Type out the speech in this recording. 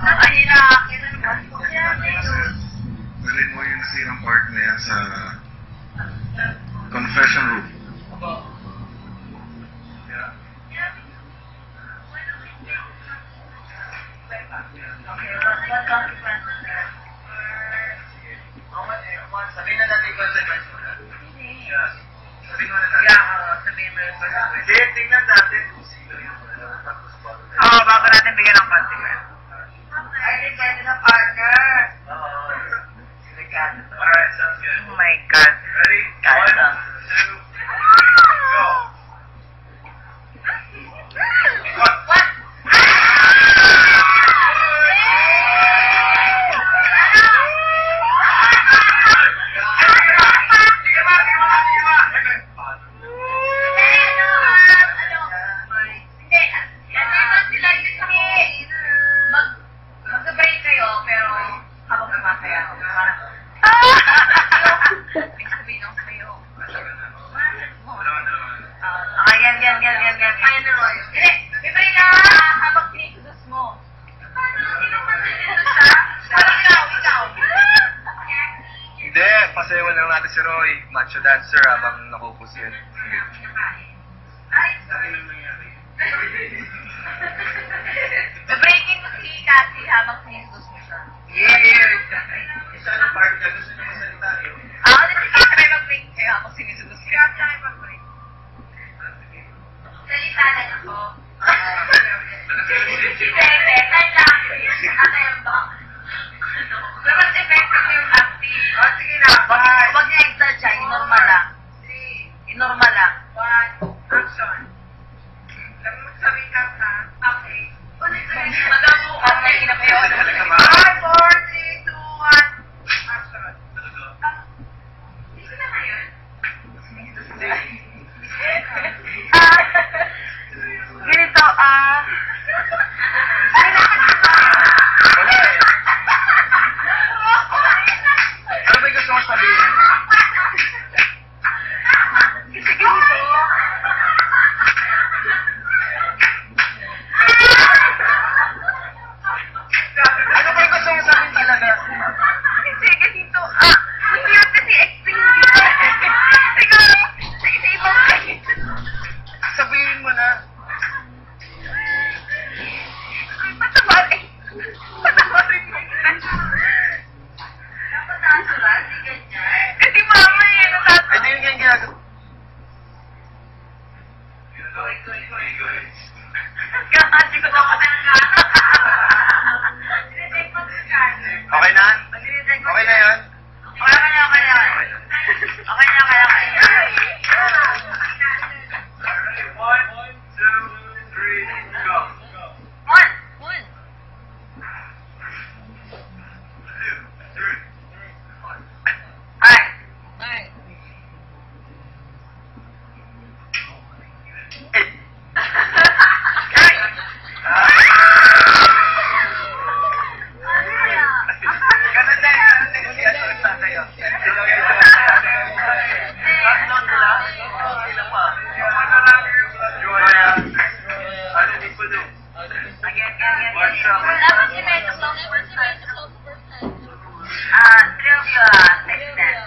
Ay, nakakit naman. Dalhin mo yung nasirang part na yan sa confession room. Sabihin na natin yung consequence mo na. Sabihin mo na natin. Sabihin mo yung Hindi, tingnan natin kung sino yung Oo, bago natin bigyan ng consequence. Ay, depende na partner. Alright, sounds good. Oh my God. Ready? Kaya na. 1, 2, 3, go! What? Mag-break kayo, pero habang sumasaya ako. May sabihin ako sa'yo. Yan. Kaya na Roy. Hindi, may na habang sinisudos mo. Sino pa sinisudos siya? Parang ikaw. Hindi, pasayawan lang natin si Roy. Macho dancer habang nakupos yun. Ay, breaking mo si Cassie habang sinisudos mo siya. Isa ng part niya, gusto niya masalita yun. Di si Cassie may mag-break kayo habang sinisudos ka. Cassie may mag-break. Salita lang ako. Si Bebe, time lang. Atemba. Dapat effective yung acting. Sige na. Huwag niya extra siya. Inormal lang. Inormal lang. 1, action. Sabihin ka ha? Okay. Magabukas na inapayaw. 5, 4, 3, 2, 1. Action. Hindi na ngayon. Ganito, Ano ba gusto mo sabihin? Kasi ganito. Ano ba gusto mo sabihin talaga? Kasi ganito, hindi yun kasi acting dito. Siguro, sa ibang kayo. Sabihin mo na. Patawarin. Patawarin mo yun. Dapat natural, hindi ganyan. Kasi mama yun, natatawa. Hindi yun yung ginagawa. Kasi ko dapat ang gana. Okay na? Okay na yun? Okay na. One, two, three, go. One. Alright. Ganun din siya sa nagsasayaw. Tatlong sila? Ilang pa? Joya. Ano din po doon? What's up? Dapat si Medyo close. Trivia. Extend.